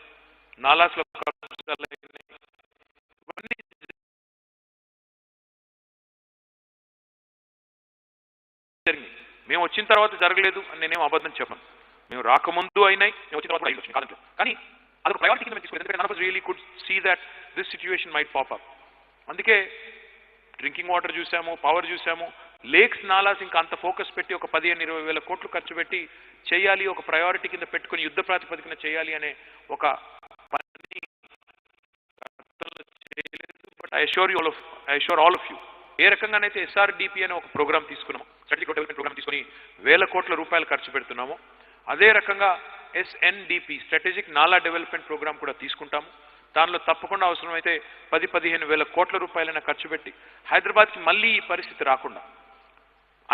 నాలాస్లో కబ్జాలు అయినాయి. ఇవన్నీ జరిగినాయి. మేము వచ్చిన తర్వాత జరగలేదు అని నేనేం అబద్ధం చెప్పను. మేము రాకముందు అయినాయి, మేము వచ్చిన తర్వాత కూడా అయినాయి కాదంటే. కానీ అదొక ప్రయారిటీ కింద తీసుకుంది. ఎందుకంటే none of us really could see that this situation might pop up. అందుకే డ్రింకింగ్ వాటర్ చూసాము, పవర్ చూసాము, లేక్స్, నాలాస్ ఇంకా అంత ఫోకస్ పెట్టి ఒక 15-20 వేల కోట్లు ఖర్చు పెట్టి చేయాలి, ఒక ప్రయారిటీ కింద పెట్టుకుని యుద్ధ ప్రాతిపదికన చేయాలి అనే ఒక పని చేయలేదు. But I assure all of you, ఏ రకంగానైతే SRDP అనే ఒక ప్రోగ్రామ్ తీసుకున్నాము, స్ట్రాటజిక్ డెవలప్మెంట్ ప్రోగ్రామ్ తీసుకుని వేల కోట్ల రూపాయలు ఖర్చు పెడుతున్నాము, అదే రకంగా SNDP స్ట్రాటజిక్ నాలా డెవలప్మెంట్ ప్రోగ్రామ్ కూడా తీసుకుంటాము. దానిలో తప్పకుండా అవసరమైతే 10-15 వేల కోట్ల రూపాయలైనా ఖర్చు పెట్టి హైదరాబాద్కి మళ్ళీ ఈ పరిస్థితి రాకుండా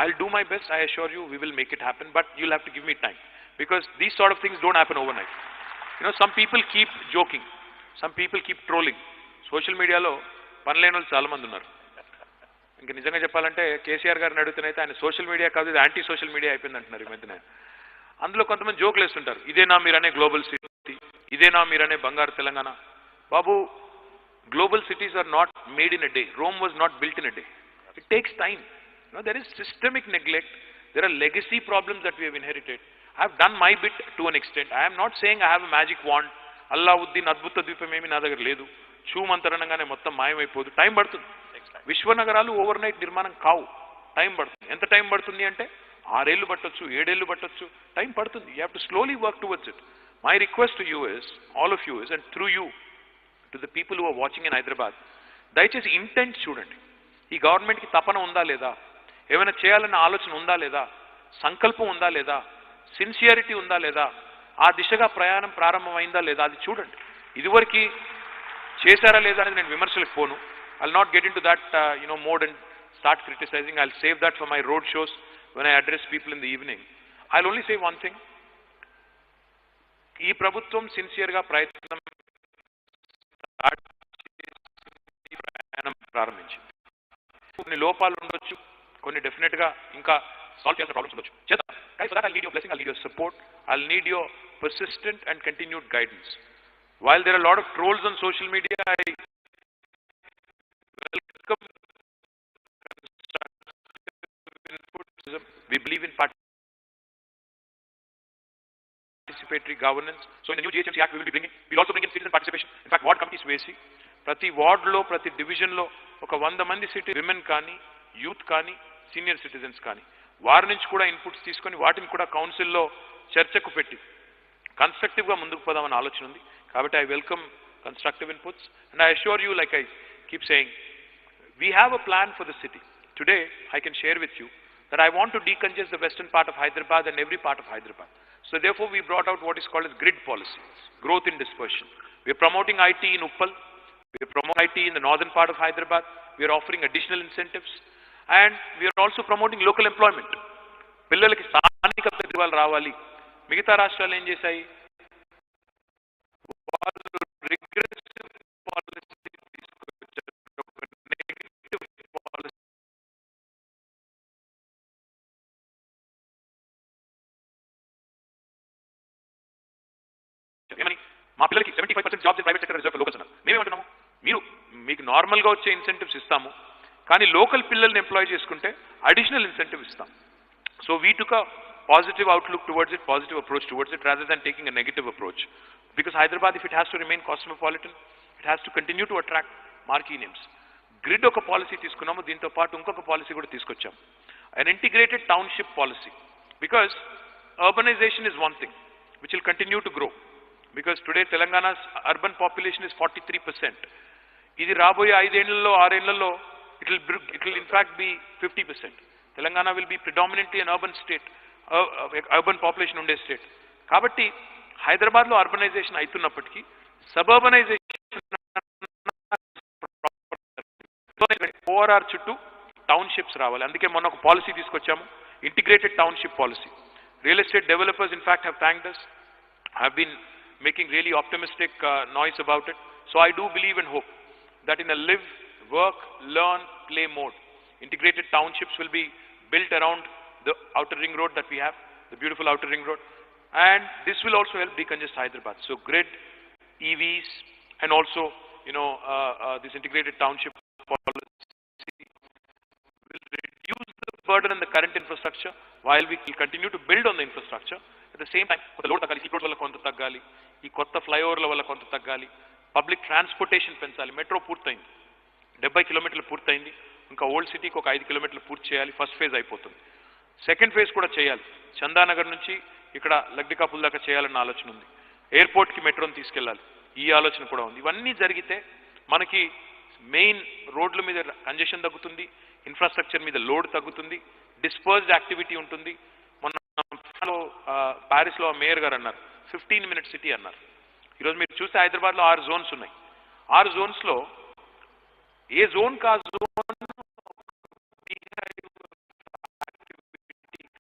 I'll do my best. I assure you we will make it happen, but you'll have to give me time, because these sort of things don't happen overnight. You know, some people keep joking, some people keep trolling. Social మీడియాలో పనిలేని వాళ్ళు చాలా మంది ఉన్నారు. ఇంకా నిజంగా చెప్పాలంటే కేసీఆర్ గారిని అడుగుతున్నైతే ఆయన సోషల్ మీడియా కాదు, ఇది యాంటీ సోషల్ మీడియా అయిపోయింది అంటున్నారు ఈ మధ్యన. అందులో కొంతమంది జోకులు వేస్తుంటారు, ఇదేనా మీరనే గ్లోబల్ సిటీ, ఇదేనా మీరనే బంగారు తెలంగాణ. బాబు, global cities are not made in a day. Rome was not built in a day. It takes time. You know, there is systemic neglect. There are legacy problems that we have inherited. I have done my bit to an extent. I am not saying I have a magic wand. Allahuddin adbhuta dvipam emi na daggara ledu. Chumantaranangane mottam mayamaipodu. Time padtundi. Vishwanagaralu overnight nirmanam kavu. Time padtundi. Enta time padtundi ante 6 ఏళ్లు పట్టొచ్చు, 7 ఏళ్లు పట్టొచ్చు. Time padtundi. You have to slowly work towards it. My request to you is, all of you is, and through you, to the people who are watching in Hyderabad, దయచేసి intent చూడండి. ఈ గవర్నమెంట్కి తపన ఉందా లేదా, ఏమైనా చేయాలన్న ఆలోచన ఉందా లేదా, సంకల్పం ఉందా లేదా, సిన్సియారిటీ ఉందా లేదా, ఆ దిశగా ప్రయాణం ప్రారంభమైందా లేదా, అది చూడండి. ఇదివరకు చేశారా లేదా అనేది నేను విమర్శలకు పోను. I'll not get into that mode and start criticizing. I'll save that for my road shows when I address people in the evening. I'll only say one thing. ఈ ప్రభుత్వం సిన్సియర్గా ప్రయత్నం ప్రారంభించింది. కొన్ని లోపాలు ఉండొచ్చు, కొన్ని డెఫినెట్గా ఇంకా సాల్వ్ చేయాల్సిన ప్రాబ్లమ్స్ ఉండొచ్చు. చేద్దాం. కానీ for that I'll need your blessing, I'll need your support, I'll need your persistent and continued guidance. While there are a lot of trolls on social media, I welcome constructive. We believe in participatory governance. So in the new GHMC Act, we'll also bring in citizen participation. In fact, ward committees వేసి ప్రతి వార్డులో, ప్రతి డివిజన్లో ఒక 100 మంది women కానీ, youth కానీ, senior citizens కానీ, వారి నుంచి కూడా ఇన్పుట్స్ తీసుకొని వాటిని కూడా కౌన్సిల్లో చర్చకు పెట్టి కన్స్ట్రక్టివ్గా ముందుకు పోదామని ఆలోచన ఉంది. కాబట్టి I welcome constructive inputs, and I assure you, like I keep saying, we have a plan for the city. Today, I can share with you that I want to decongest the western part of Hyderabad and every part of Hyderabad. So therefore, we brought out what is called as grid policy, growth in dispersion. We are promoting IT in Uppal. We are promoting IT in the northern part of Hyderabad. We are offering additional incentives. And we are also promoting local employment. పిల్లలకి స్థానిక ప్రతిభలు రావాలి. మిగతా రాష్ట్రాలు ఏం చేశాయి? వాళ్ళు regressive policy తీసుకొచ్చారు, negative policy. ఏమని? మా పిల్లలకి 75% jobs in private sector reserve locals అన్నారు. మేమేమంటున్నాము? మీకు నార్మల్గా వచ్చే ఇన్సెంటివ్స్ ఇస్తాము, కానీ లోకల్ పిల్లల్ని ఎంప్లాయ్ చేసుకుంటే అడిషనల్ ఇన్సెంటివ్ ఇస్తాం. So we took a positive outlook towards it, positive approach towards it, rather than taking a negative approach. Because Hyderabad, if it has to remain cosmopolitan, it has to continue to attract marquee names. Grid oka policy తీసుకున్నాము, దీంతో పాటు ఇంకొక policy కూడా తీసుకొచ్చాము, an integrated township policy. Because urbanization is one thing which will continue to grow. Because today Telangana's urban population is 43%. ఇది రాబోయే 5 ఏళ్లలో 6 ఏళ్లలో it will in fact be 50%. Telangana will be predominantly an urban state, urban population ఉండే state. కాబట్టి హైదరాబాద్లో urbanisation అవుతున్నప్పటికీ సబర్బనైజేషన్ ORR చుట్టూ townships రావాలి. అందుకే మొన్న ఒక పాలసీ తీసుకొచ్చాము, integrated township policy. Real estate developers in fact have thanked us, have been making really optimistic noise about it. So I do believe and hope that in a live, work, learn, play mode, integrated townships will be built around the outer ring road that we have, the beautiful outer ring road, and this will also help decongest Hyderabad. So grid, EVs, and also this integrated township policy will reduce the burden on the current infrastructure while we will continue to build on the infrastructure. At the same time, the load tagali, roads valla konta taggali, ee kotta flyover valla konta taggali, public transportation పెంచాలి. Metro పూర్తయింది, 70 కిలోమీటర్లు పూర్తయింది, ఇంకా old సిటీకి ఒక 5 కిలోమీటర్లు పూర్తి చేయాలి. ఫస్ట్ ఫేజ్ అయిపోతుంది, సెకండ్ ఫేజ్ కూడా చేయాలి. చందానగర్ నుంచి ఇక్కడ లగ్డికాపుల్ దాకా చేయాలన్న ఆలోచన ఉంది. ఎయిర్పోర్ట్కి మెట్రోని తీసుకెళ్ళాలి, ఈ ఆలోచన కూడా ఉంది. ఇవన్నీ జరిగితే మనకి మెయిన్ రోడ్ల మీద కంజెషన్ తగ్గుతుంది, ఇన్ఫ్రాస్ట్రక్చర్ మీద లోడ్ తగ్గుతుంది, డిస్పర్స్డ్ యాక్టివిటీ ఉంటుంది. మొన్న ప్యారిస్లో మేయర్ గారు అన్నారు 15 minute సిటీ అన్నారు. ఈరోజు మీరు చూస్తే హైదరాబాద్లో 6 zones ఉన్నాయి. 6 zonesలో ఏ జోన్ కా జోన్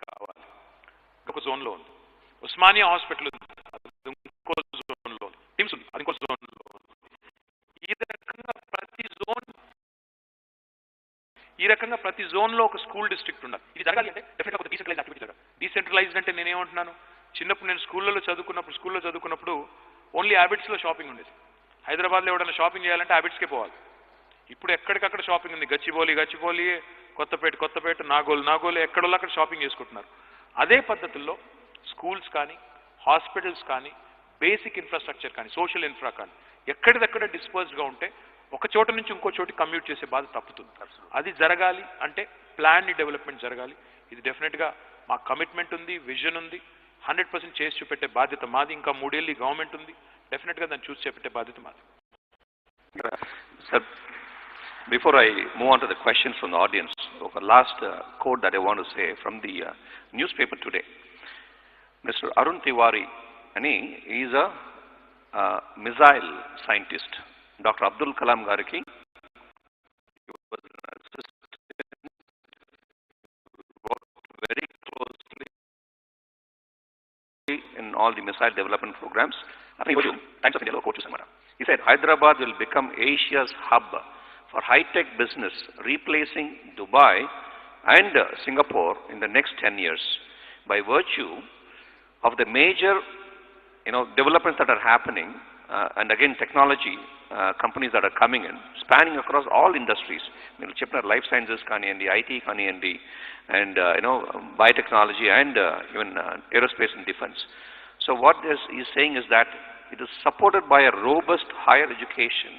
కావాలి, ఒక జోన్లో ఉంది. ఉస్మానియా హాస్పిటల్ ఉంది, ఇంకో జోన్లో ఉంది. టిమ్స్ ఉంది, అది ఇంకో జోన్లో ఉంది. ఈ రకంగా ప్రతి జోన్లో ఒక స్కూల్ డిస్ట్రిక్ట్ ఉండాలి. ఇది జరగాలి అంటే డెఫినెట్గా ఒక డీసెంట్రలైజ్ యాక్టివిటీ జరగాలి. డీసెంట్రలైజ్డ్ అంటే నేనేమంటున్నాను, చిన్నప్పుడు నేను స్కూల్లో చదువుకున్నప్పుడు ఓన్లీ హ్యాబిట్స్లో షాపింగ్ ఉండేది. హైదరాబాద్లో ఎవరైనా షాపింగ్ చేయాలంటే హ్యాబిట్స్కే పోవాలి. ఇప్పుడు ఎక్కడికక్కడ షాపింగ్ ఉంది. గచ్చిబౌలి, కొత్తపేట, నాగోలు ఎక్కడోళ్ళు అక్కడ షాపింగ్ చేసుకుంటున్నారు. అదే పద్ధతుల్లో స్కూల్స్ కానీ, హాస్పిటల్స్ కానీ, బేసిక్ ఇన్ఫ్రాస్ట్రక్చర్ కానీ, సోషల్ ఇన్ఫ్రా కానీ ఎక్కడిదక్కడ డిస్పర్స్డ్గా ఉంటే ఒక చోట నుంచి ఇంకో చోటికి కమ్యూట్ చేసే బాధ తప్పుతుంది. అది జరగాలి అంటే ప్లాన్ డెవలప్మెంట్ జరగాలి. ఇది డెఫినెట్గా మా కమిట్మెంట్ ఉంది, విజన్ ఉంది. 100% చేసి చూపెట్టే బాధ్యత మాది. ఇంకా 3 ఏళ్ళు గవర్నమెంట్ ఉంది, డెఫినెట్గా దాన్ని చూసి చేపెట్టే బాధ్యత మాది. Sir, before I move on to the questions from the audience, a last quote that I want to say from the newspaper today. Mr. Arun Tiwari, and he is a missile scientist. Dr. Abdul Kalam Gariki, he was an assistant, worked very closely in all the missile development programs. I think Times of India quote to Samara. He said, Hyderabad will become Asia's hub for high-tech business, replacing Dubai and Singapore in the next 10 years by virtue of the major developments that are happening, and again technology companies that are coming in, spanning across all industries. Meenu cheppina life sciences kaniyandi, IT kaniyandi, and biotechnology, and even aerospace and defense. So what he's saying is that it is supported by a robust higher education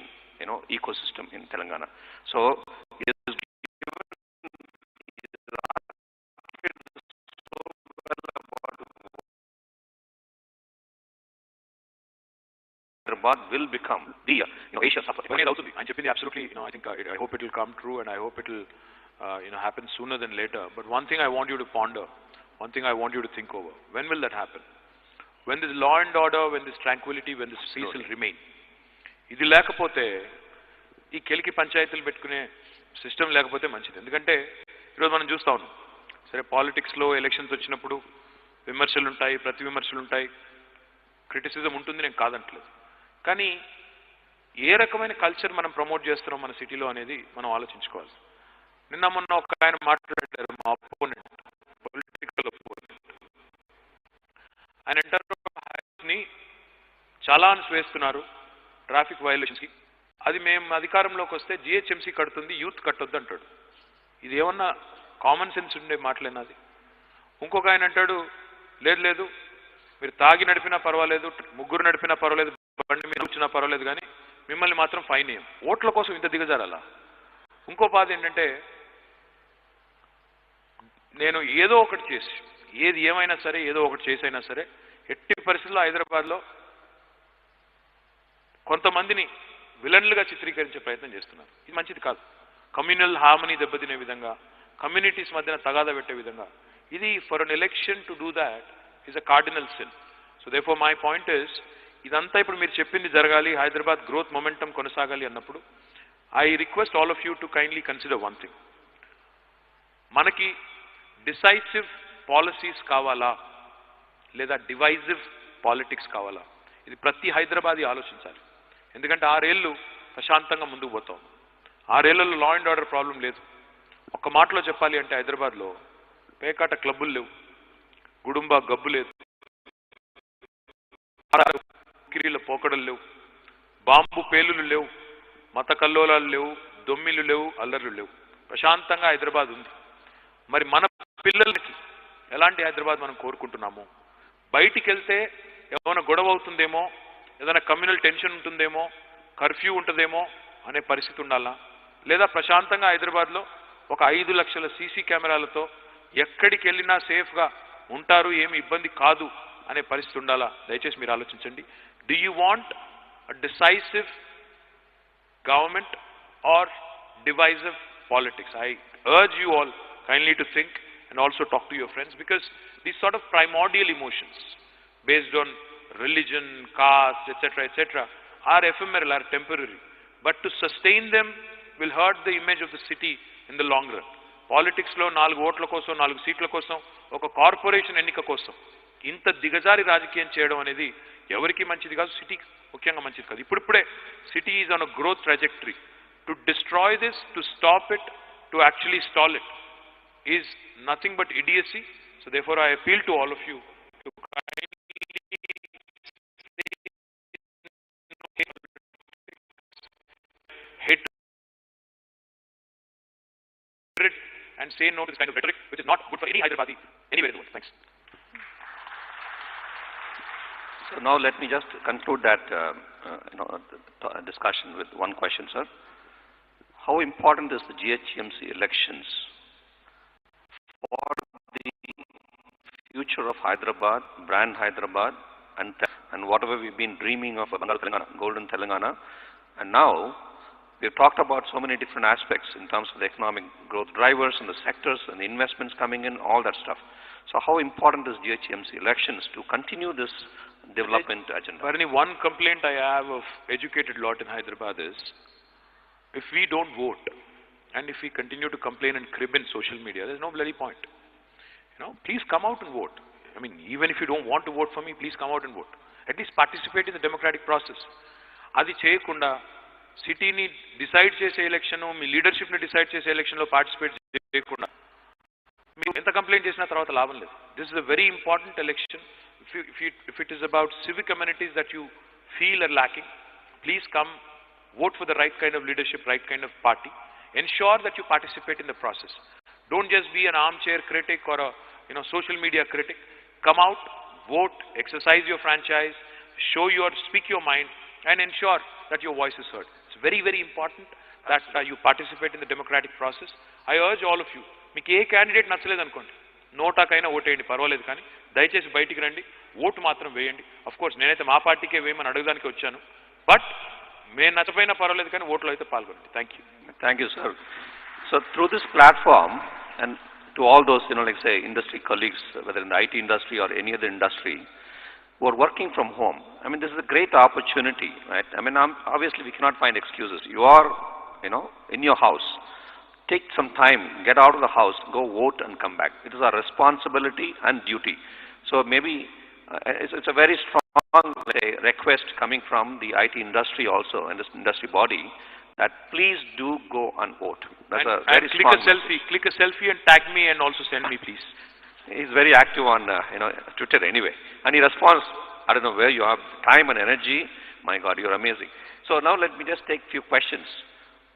ecosystem in Telangana. So it is Hyderabad will become the Asia's hub. I'm చెప్పింది absolutely, I think I hope it will come true, and I hope it will happen sooner than later. But one thing I want you to ponder, one thing I want you to think over. When will that happen? When this law and order, when this tranquility, when this peace will remain. ఇది లేకపోతే ఈ కెలికి పంచాయతీలు పెట్టుకునే system లేకపోతే మంచిది. ఎందుకంటే ఈరోజు మనం చూస్తా ఉన్నాం. సరే, పాలిటిక్స్లో ఎలక్షన్స్ వచ్చినప్పుడు విమర్శలు ఉంటాయి, ప్రతి విమర్శలు ఉంటాయి, క్రిటిసిజం ఉంటుంది, నేను కాదంటలేదు. కానీ ఏ రకమైన కల్చర్ మనం ప్రమోట్ చేస్తున్నాం మన సిటీలో అనేది మనం ఆలోచించుకోవాలి. నిన్న మొన్న ఒక ఆయన మాట్లాడారు, మా అపోనెంట్, పొలిటికల్ అపోనెంట్. ఆయన అంటారు చలాన్స్ వేస్తున్నారు ట్రాఫిక్ వయలేషన్స్కి, అది మేము అధికారంలోకి వస్తే జిహెచ్ఎంసీ కడుతుంది, యూత్ కట్టొద్దు అంటాడు. ఇది ఏమన్నా కామన్ సెన్స్ ఉండే మాటలేనాది? ఇంకొక ఆయన అంటాడు, లేదు లేదు, మీరు తాగి నడిపినా పర్వాలేదు, ముగ్గురు నడిపినా పర్వాలేదు, బండి మీద వచ్చినా పర్వాలేదు, కానీ మిమ్మల్ని మాత్రం ఫైన్ వేయం. ఓట్ల కోసం ఇంత దిగజారాలా? ఇంకో బాధ ఏంటంటే, నేను ఏదో ఒకటి చేసి, ఏది ఏమైనా సరే ఏదో ఒకటి చేసైనా సరే, ఎట్టి పరిస్థితుల్లో హైదరాబాద్లో కొంతమందిని విలన్లుగా చిత్రీకరించే ప్రయత్నం చేస్తున్నారు. ఇది మంచిది కాదు. కమ్యూనల్ హార్మనీ దెబ్బతినే విధంగా, కమ్యూనిటీస్ మధ్యన తగాదా పెట్టే విధంగా, ఇది for an election to do that is a cardinal sin. So therefore my point is, ఇదంతా ఇప్పుడు మీరు చెప్పింది జరగాలి, హైదరాబాద్ గ్రోత్ మొమెంటం కొనసాగాలి అన్నప్పుడు I request all of you to kindly consider one thing. మనకి డిసైసివ్ పాలసీస్ కావాలా లేదా డివైజివ్ పాలిటిక్స్ కావాలా? ఇది ప్రతి హైదరాబాదీ ఆలోచించాలి. ఎందుకంటే 6 ఏళ్ళు ప్రశాంతంగా ముందుకు పోతాం. 6 ఏళ్లలో లా అండ్ ఆర్డర్ ప్రాబ్లం లేదు. ఒక్క మాటలో చెప్పాలి అంటే హైదరాబాద్లో పేకాట క్లబ్బులు లేవు, గుడుంబా గబ్బు లేదు, కిరీల పోకడలు లేవు, బాంబు పేలులు లేవు, మత కల్లోలాలు లేవు, దొమ్మిలు లేవు, అల్లర్లు లేవు. ప్రశాంతంగా హైదరాబాద్ ఉంది. మరి మన పిల్లలకి ఎలాంటి హైదరాబాద్ మనం కోరుకుంటున్నాము? బయటికి వెళ్తే ఏమైనా గొడవ అవుతుందేమో, ఏదైనా కమ్యూనల్ టెన్షన్ ఉంటుందేమో, కర్ఫ్యూ ఉంటుందేమో అనే పరిస్థితి ఉండాలా? లేదా ప్రశాంతంగా హైదరాబాద్లో ఒక 5 లక్షల సీసీ కెమెరాలతో ఎక్కడికి వెళ్ళినా సేఫ్గా ఉంటారు, ఏమి ఇబ్బంది కాదు అనే పరిస్థితి ఉండాలా? దయచేసి మీరు ఆలోచించండి. Do you want a decisive government or divisive politics? I urge you all kindly to think and also talk to your friends, because these sort of primordial emotions based on religion, caste, etc., are ephemeral, are temporary. But to sustain them will hurt the image of the city in the long run. Politics lo 4 ఓట్ల కోసం, 4 సీట్ల కోసం, ఒక corporation ఎన్నిక కోసం ఇంత దిగజారి రాజకీయం చేయడం అనేది ఎవరికి మంచిది కాదు, సిటీకి ముఖ్యంగా మంచిది కాదు. ఇప్పుడిప్పుడే city is on a growth trajectory. To destroy this, to stop it, to actually stall it is nothing but idiocy. So therefore I appeal to all of you to kindly hatred and say no to this kind of rhetoric, which is not good for any Hyderabadi anywhere in the world. Thanks. So now let me just conclude that discussion with one question, sir. How important is the GHMC elections for the future of Hyderabad, brand Hyderabad, and whatever we've been dreaming of, Bengal Telangana, Golden Telangana? And now we've talked about so many different aspects in terms of the economic growth drivers and the sectors and the investments coming in, all that stuff. So how important is GHMC elections to continue this development agenda? Barani, one complaint I have of educated lot in Hyderabad is, if we don't vote and if we continue to complain and crib in social media, there's no bloody point. Please come out and vote. I mean, even if you don't want to vote for me, please come out and vote. At least participate in the democratic process. Adi cheyakunda సిటీని decide చేసే election, మీ లీడర్షిప్ని decide చేసే ఎలక్షన్లో participate చేయకుండా మీరు ఎంత complaint చేసినా తర్వాత లాభం లేదు. This is a very important election. If it is about civic communities that you feel are lacking, please come, vote for the right kind of leadership, right kind of party. Ensure that you participate in the process. Don't just be an armchair critic or a social media critic. Come out, vote, exercise your franchise, speak your mind, and ensure that your voice is heard. It's very, very important that you participate in the democratic process. I urge all of you, మీకు ఏ candidate నచ్చలేదు అనుకోండి, నోటాకైనా ఓటేయండి, పర్వాలేదు, కానీ దయచేసి బయటికి రండి, vote మాత్రం వేయండి. అఫ్ కోర్స్ నేనైతే మా పార్టీకే వేయమని అడగడానికి వచ్చాను, బట్ మేము నచ్చపోయినా పర్వాలేదు కానీ ఓట్లో అయితే పాల్గొనండి. Thank you. Thank you, sir. So through this platform, and to all those, like say, industry colleagues, whether in the IT industry or any other industry, who are working from home, I mean, this is a great opportunity, right? I mean, obviously we cannot find excuses. You are, in your house. take some time, get out of the house, go vote and come back. It is our responsibility and duty. So maybe it's a very strong request coming from the IT industry also, and this industry body, that please do go and vote. That's a very click strong a selfie. Click a selfie and tag me and also send me, please. He's very active on Twitter anyway, and he responds. I don't know where you have time and energy. My God, you're amazing. So now let me just take a few questions.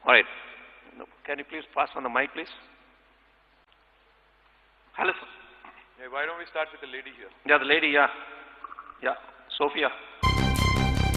All right. Can you please pass on the mic, please? Hello, sir. Yeah, why don't we start with the lady here? Yeah, the lady, yeah. Yeah, Sophia.